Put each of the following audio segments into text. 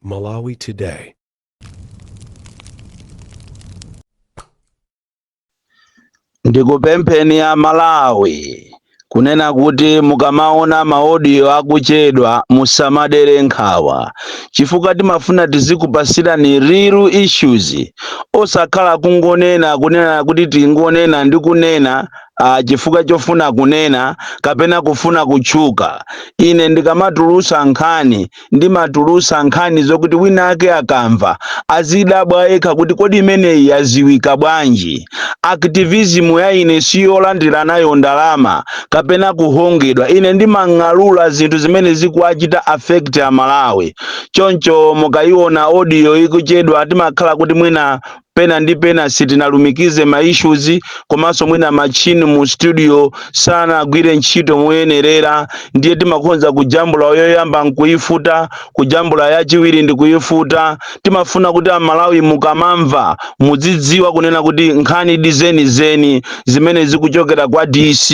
Malawi Today. Ndikupempheni ya Malawi kunena kuti mukamaona maaudio akuchedwa musamadere nkhawa chifukwa timafuna tizikupasirani real issues osakhala kungonena kuti tingonena ndi kunena chifukwa chofuna kunena kapena kufuna kutchuka. Ine ndikamatulusa nkhani ndimatulusa nkhani zokuti wina ake akamva azidabwa yekha kuti kodi imeneyi yaziwika bwanji. Activism ya ine siyolandira nayo ndalama kapena kuhongedwa. Ine ndimang'alula zinthu zimene zikuachita affect ya Malawi. Choncho mukayiona audio ikuchedwa timakhala kuti mwina pena ndi pena sitinalumikize ma issues komanso mwina machini mu studio sana agwire ntchito moyenerera, ndiye timakonza kujambula yoyamba nkuyifuta, kujambula yachiwiri ndi kuyifuta. Timafuna kuti Malawi mukamamva mudzidziwa kunena kuti nkhani dizeni zimene zikuchokera kwa DC.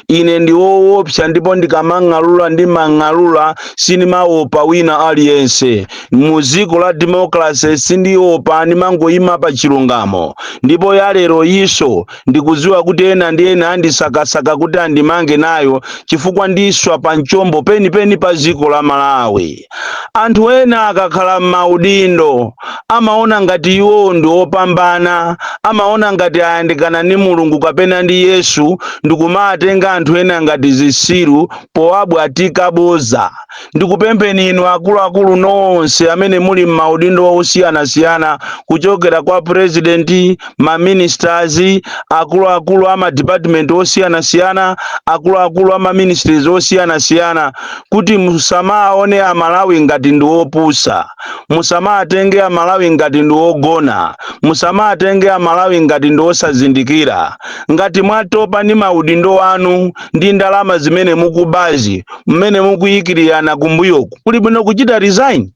Ine ndi woopsa ndipo ndikamang'alula ndimang'alula sinimaopa wina aliyense. Muziko la democracy sindiopa, ndimangoyima pa chilungamo. Ndipo ya lero iso ndikuziwa kuti ena ndi ena andisakasaka kuti andimange nayo chifukwa ndiswa pa mchombo penipeni pa ziko la Malawi. Anthu ena akakhala m'maudindo amaona ngati iwo ndi opambana, amaona ngati ayandikana ndi Mulungu kapena ndi Yesu, ndikumatenga anthu ena ngati zisiru powabwatika boza. Ndikupempheni inu akuluakulu nonse amene muli m'maudindo osiyanasiyana kuchokera kwa president, ma ministers, akuluakulu ama department osiyanasiyana, akuluakulu ama ministries osiyanasiyana, kuti musamaone Malawi ngati ndi opusa, musamatenge Malawi ngati ndi ogona, musamatenge Malawi ngati ndi osazindikira. Ngati mwatopa ndi maudindo anu ndi ndalama zimene mukubazi mmene mukuyikiriyana kumbuyoku, kuli bwino kuchita resign.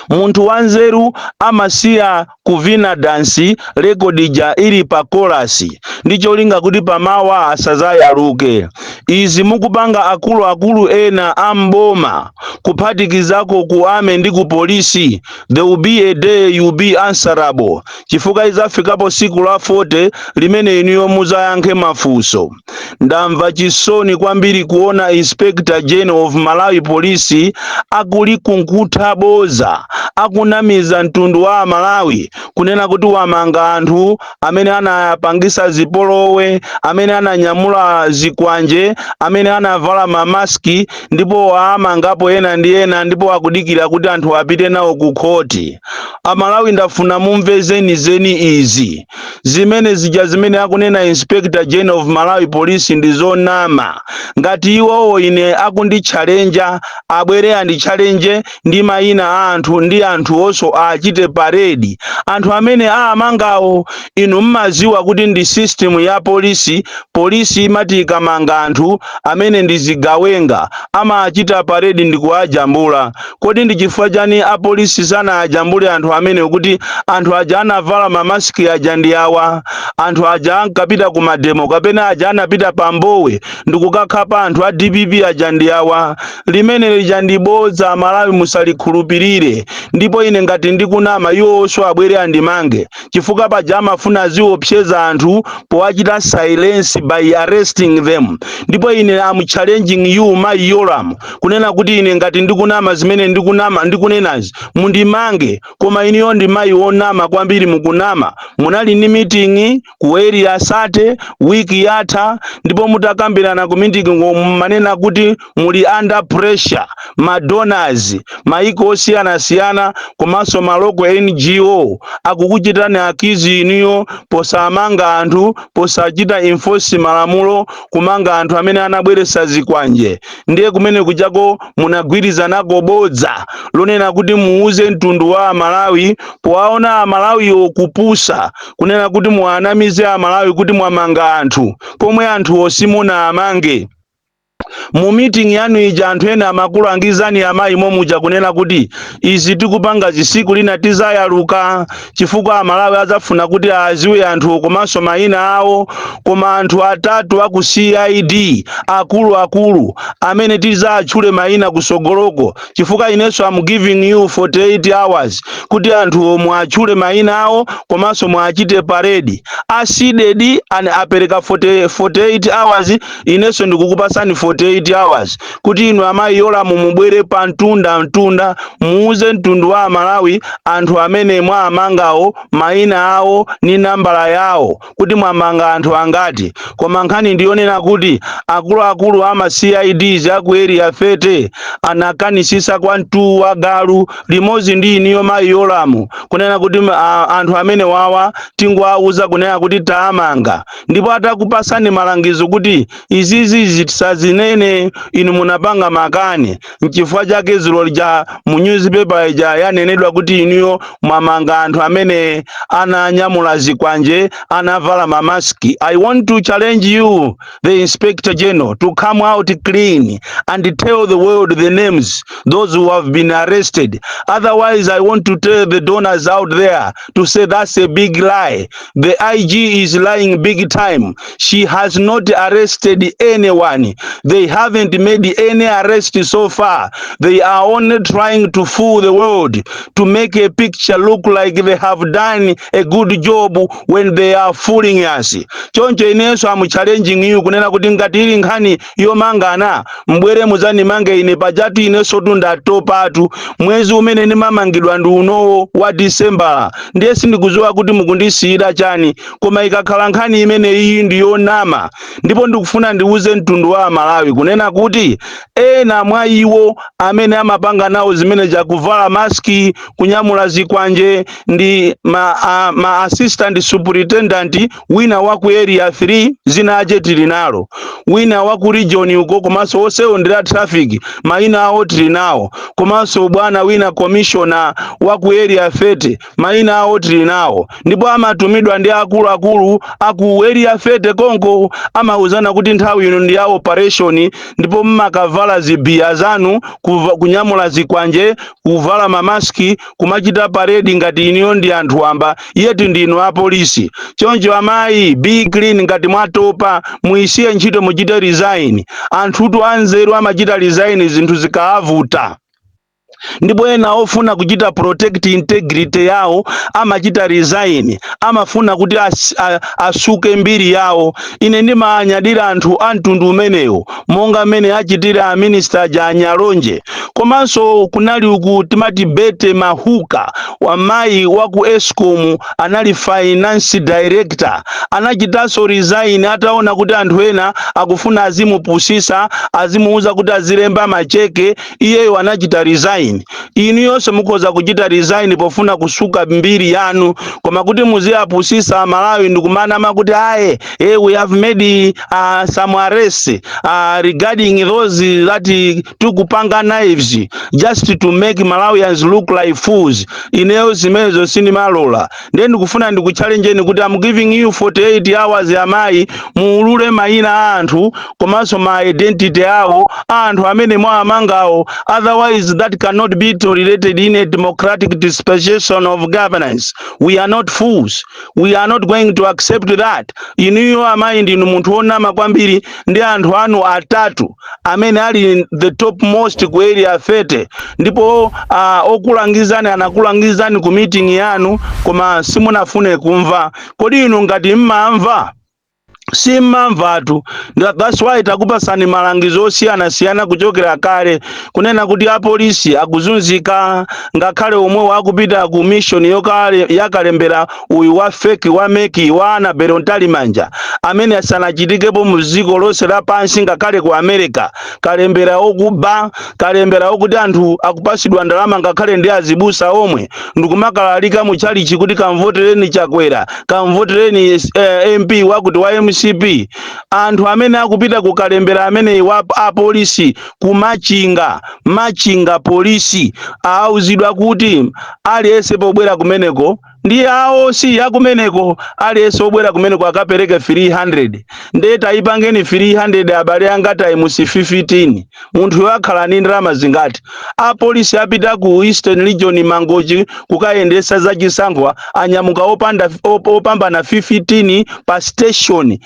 Munthu wanzeru amasiya kuvina dansi rekodija ili pa kolasi ndicho linga kuti pamawa asazayaluke. Izi mukupanga akuluakulu ena amboma kuphatikizako ku ame ndi ku polisi. There will be a day you be answerable chifukwa izafikapo siku la 40 limene inuyo muzayankhe mafunso. Ndamva chisoni kwambiri kuona Inspector General of Malawi Police akulikunkhutha boza, akunamiza mtundu wa Malawi kunena kuti wamanga anthu amene anapangisa zipolowe, amene ananyamula zikwanje, amene anavala mamaski, ndipo wamangapo ena ndi ena, ndipo akudikira kuti anthu apite nawo ku khoti. Amalawi ndafuna mumve zeni izi zimene zija zimene akunena Inspector General of Malawi Police ndi zonama. Ngati iwowo ine akunditchalenja abwere anditchalenje ndi mayina a anthu ndi anthu oso achite paredi. Anthu amene amangawo inu mmaziwa kuti ndi system ya polisi imati ikamanga anthu amene ndi zigawenga amachita paredi ndi kuajambula. Kodi ndi chifukwa chani apolisi sana ajambule anthu amene kuti anthu aja anavala mamaski aja ndi awa, anthu aja ankapita ku mademo kapena aja anapita pambowe ndikukakhapa anthu a DPP aja ndi awa. Limene lija ndi boza, Malawi musalikhulupirire. Ndipo ine ngati ndikunama iwo oso abwere andimange chifukwa paja amafuna ziopseza anthu powachita silence by arresting them. Ndipo ine am challenging you my Yoram kunena kuti ine ngati ndikunama zimene ndikunenazi mundimange, koma iniyo ndi mayi onama kwambiri mukunama. Munali ni meeting ku area Sate wiki yatha ndipo mutakambirana ku meeting manena kuti muli under pressure, ma donors, maiko osiyanasiyana komanso maloko NGO akukuchitani akizi iniyo posamanga anthu, posachita enforce malamulo, kumanga anthu amene anabweresa zikwanje. Ndiye kumene kuchako munagwirizanako bodza lonena kuti muuze mtundu wa Malawi powaona Malawi okupusa kunena kuti muanamize Malawi kuti mwamanga anthu pomwe anthu osimuna amange. mu meeting yanu ija anthu ena amakulu angizani amayi momuja kunena kuti izi tikupanga zisiku lina tizayaluka chifukwa amalawi azafuna kuti aziwe anthu komanso mayina awo, koma anthu atatu aku CID akulu amene tizatchule mayina kusogoloko chifukwa inenso I'm giving you 48 hours kuti anthu mwatchule mayina awo komanso mwachite parade. Asidedi apereka 48 hours, inenso ndikukupasani 48 hours kuti inu amayi yola mumubwere pa mtunda muuze mtundu wa Malawi anthu amene mwamangawo mayina awo ni nambala yawo kuti mwamanga anthu angati. Koma nkhani ndionena kuti akulu ama CIDs aku area 30 anakanisisa kwa mtu wa galu limozi ndi iniyo mayi yolamu kunena kuti anthu amene wawa tingwauza kunena kuti taamanga, ndipo atakupasani malangizo kuti izizi zitisazinene inu munapanga makani. Nchifukwa chake zilo lija mu newspaper ija yanenedwa kuti iniyo mwamanga anthu amene ananyamula zikwanje anavala mamaski. I want to challenge you, the Inspector General, to come out clean and tell the world the names those who have been arrested. Otherwise, I want to tell the donors out there to say that's a big lie. The IG is lying big time. She has not arrested anyone. They haven't made any arrest so far. They are only trying to fool the world to make a picture look like they have done a good job when they are fooling us. Choncho ineso I'm challenging you kunena kuti ngati ili nkhani yomangana mbwere muzani mange ine pajatu ineso tunda topatu mwezi umene ni mamangidwa ndi unowo wa December. Ndiye sindikuziwa kuti mukundisiyira chani, koma ikakhala nkhani imene iyi ndiyonama ndipo ndikufuna ndiuze mtundu wa Malawi kunena kuti ena mwa iwo amene amapanga nawo zimene jakuvala maski kunyamula zikwanje ndi ma assistant superintendent wina waku area 3 zina aje tilinalo, wina waku region uko komanso osewondera traffic mayina awo tilinawo, komanso bwana wina commissioner waku area 30 mayina awo tilinawo, ndipo amatumidwa ndi akulu aku area 30 konko amauzana kuti nthawi ino ndi ya operation, ndipo mmakavala zibia zanu kunyamula zikwanje kuvala mamaski kumachita parade ngati iniyo ndi anthu amba yeti ndinu a polisi. Choncho amayi be clean ngati mwatopa muisiye ntchito muchite resign. Anthutu anzeru amachita resign zinthu zikaavuta, ndipo ena ofuna kuchita protect integrity yawo amachita resign, amafuna kuti asuke mbiri yawo. Ine ndimanyadira anthu antundu umenewo monga mene achitira a minister ja Nyalonje. Komanso kunali uku timati Bete Mahuka wamayi waku Eskom anali finance director, anachitanso resign ataona kuti anthu ena akufuna azimupusisa azimuuza kuti azilemba macheke, iyeyo anachita resign. Inu yonse mukoza kuchita resign pofuna kusuka mbiri yanu, koma kuti muziyapusisa Malawi ndikumana makuti we have made some arrests regarding those that tukupanga knives just to make Malawians look like fools. Ineyo zimenezo sinimalola. Ndiye ndikufuna ndikuchallenge kuti I'm giving you 48 hours amayi muulule mayina a anthu komanso ma identity awo anthu amene mwamangawo, otherwise that cannot be tolerated in a democratic dispensation of governance. We are not fools. We are not going to accept that. Iniyo amayi ndinu munthu onama kwambiri ndi anthu anu atatu amene ali the topmost ku area 30, ndipo okulangizani anakulangizani ku meeting yanu koma simunafune kumva. Kodi inu ngati mmamva simamvatu? That's why takupasani malangizo osiyana kuchokera kale kunena kuti apolisi akuzunzika, ngakhale omwe wakupita ku mission yokale yakalembera uyu wa fake wa meki wa Annabel Ntalimanja amene asanachitikepo mu dziko lonse lapansi ngakhale ku America. Kalembera okuba, kalembera okuti anthu akupasidwa ndalama ngakhale ndi azibusa omwe ndikumakalika mu chalichi kuti kamvotereni Chakwera, kamvotereni MP wakuti wa MCP. Anthu amene akupita kukalembera amene wa apolisi kumachinga polisi auzidwa kuti aliyense pobwera kumeneko ndi awo si yakumeneko aliyense obwera kumeneko akapereke 300 ndeta ipangeni 300 abale anga times 15 munthu wakhala ni ndalama zingati. Apolisi apita ku Eastern Region Mangochi kukayendesa za chisankho anyamuka opambana 15 pa station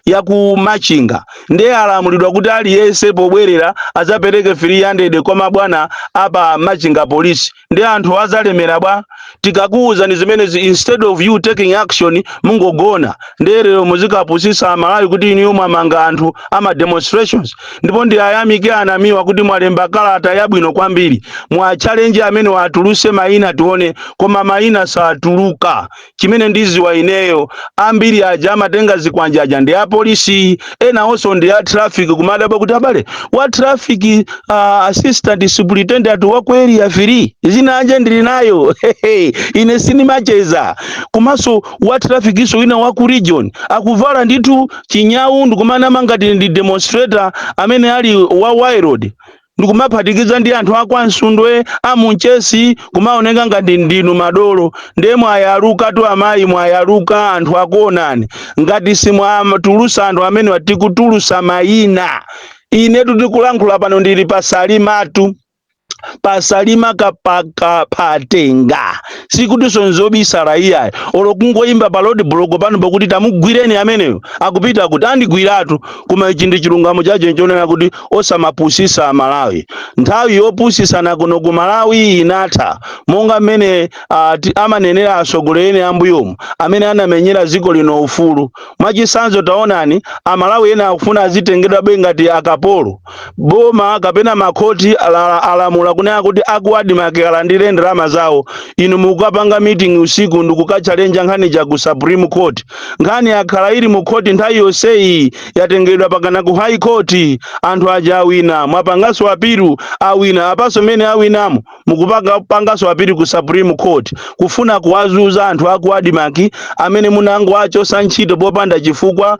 yaku Machinga ndiye alamulidwa kuti aliyense pobwerera azapereke 300 koma bwana apa Machinga police ndi anthu azalemera bwa. Tikakuuza ni zimenezi, instead of you taking action mungogona nderero muzikapusisa Amalawi kuti iniyo mwamanga anthu ama demonstrations. Ndipo ndi ayamike anamiwa kuti mwalemba kalata yabwino kwambiri mwa challenge amene watuluse maina tione koma maina satuluka. Chimene ndiziwa ineyo ambiri aja amatenga zikwanjaja ndi apolisi ena also ndi a traffic kumadaba kuti abale wa traffic assistant superintendent wa kweli ya free zina anje ndili nayo ine sinimacheza kumaso wa traffic iso ina wa ku region akuvala nditu chinyau ndikumana mangati ndi demonstrator amene ali wa Wide ndikumaphatikiza ndi anthu akwansundwe amunchesi kumaoneka ngati ndinu madolo ndiye mwayaluka tu amayi mwayaluka anthu akuonani ngati simwatulusa anthu amene watikutulusa mayina. Ine tikulankhula pano ndili pasalimatu pasalima kapaka patenga sikuti sonzobisa raia olo kungoimba pa road block pano pakuti tamugwireni ameneyo akupita kuti andigwiratu kuma ichi ndi chilungamo chache chonena kuti osamapusisa Amalawi. Nthawi yopusisana kuno ku Malawi inatha monga mmene amanenera asogoleri ambuyomu amene anamenyera ziko lino ufulu. Mwachisanzo taonani Amalawi ena akufuna azitengedwa bengati akapolo boma kapena makoti alamula kunena kuti akuadimake alandire ndalama zawo. Inu mukapanga meeting usiku ndikukachalenja nkhani ja ku Supreme Court nkhani akhala ili mu court nthawi yonseyi yatengedwa pakana ku High Court anthu aja awina mwapangaso apiru awina apaso mene awinamo mukupanga pangaso apiru ku Supreme Court kufuna kuwazuza anthu akuadimaki amene munango achosa ntchito popanda chifukwa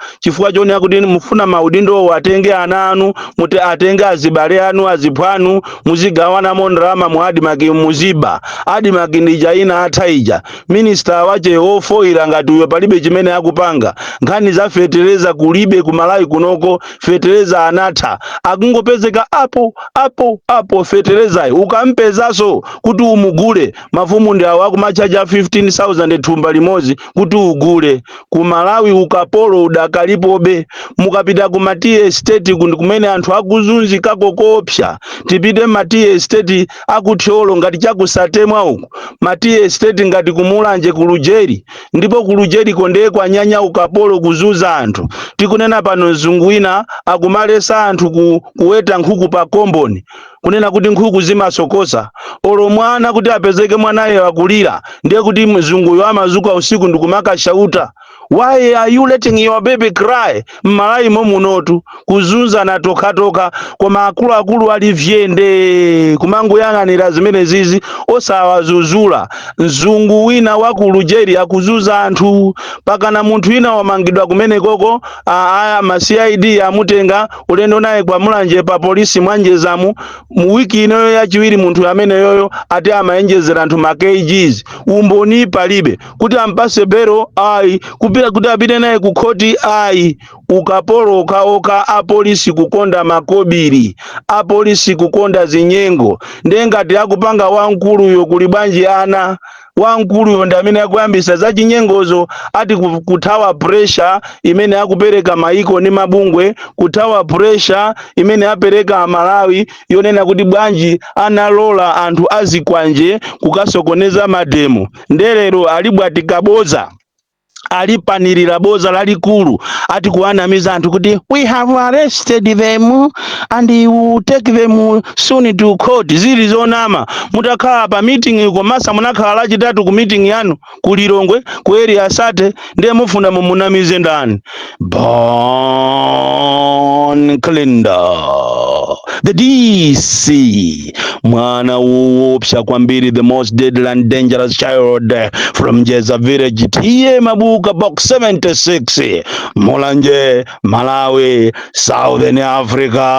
chonena kuti mufuna maudindo atenge ana anu muti atenge azibale anu azipwanu muzigawana mondrama muadimaki muziba adimaki ndija ina athaija minister wache ofoira ngati uyo palibe chimene akupanga nkhani za fetereza kulibe ku Malawi kunoko fetereza anatha akungopezeka apo fetereza ukampezaso kuti umugule mafumu ndi awo akumachaja 15,000 thumba limozi kuti ugule ku Malawi ukapolo udakalipobe. Mukapita ku Matie Estate kumene anthu akuzunzi kakokopsha tipite Matie Estate akuthyolo ngati chakusatemwa uku Matie Estate ngati kumulanje kulujeri ndipo kulujeri kondeye kwa nyanya ukapolo kuzuza anthu. Tikunena pano zunguina akumalesa anthu kuweta nkhuku pa komboni kunena kuti nkhuku zimasokosa olo mwana kuti apezeke mwanaye wakulira ndiye kuti mzunguyo amazuka usiku ndikumakashauta. Why are you letting your baby cry? Malawi momunotu kuzunza na toka koma akulu alivyende kumangu yang'anira zimene zizi osawazuzula. Mzungu wina wa ku Lujeri akuzuza anthu pakana munthu wina wamangidwa kumene koko ma CID amutenga ulendo naye kwa mulanje pa polisi mwanjezamu mu wiki inoyo yachiwiri munthu amene yoyo ati amaenjezera anthu ma kgs umboni palibe kuti ampase bero ai kupita kuti apite naye ku koti ai ukapolo oka apolisi kukonda makobiri apolisi kukonda zinyengo ndengati akupanga wankulu yo kuli bwanji ana wankulu yo ndamene akuyambisa za chinyengozo ati kuthawa pressure imene akupereka maiko ni mabungwe kuthawa pressure imene apereka Amalawi yonena kuti bwanji analola anthu azikwanje kukasokoneza mademo ndelero alibwatika boza alipanirira boza lalikulu ati kuanamiza anthu kuti we have arrested them and we will take them soon to court. Zili zonama mutakhala pa meeting komasa munakhala lachitatu ku meeting yanu kulilongwe ku area sate ndiye mufuna mumunamize ndani Bon Calendar the DC mwana uopsha kwambiri the most deadly and dangerous child from Jeza village tiye mabuka box 76 Mulanje Malawi Southern Africa.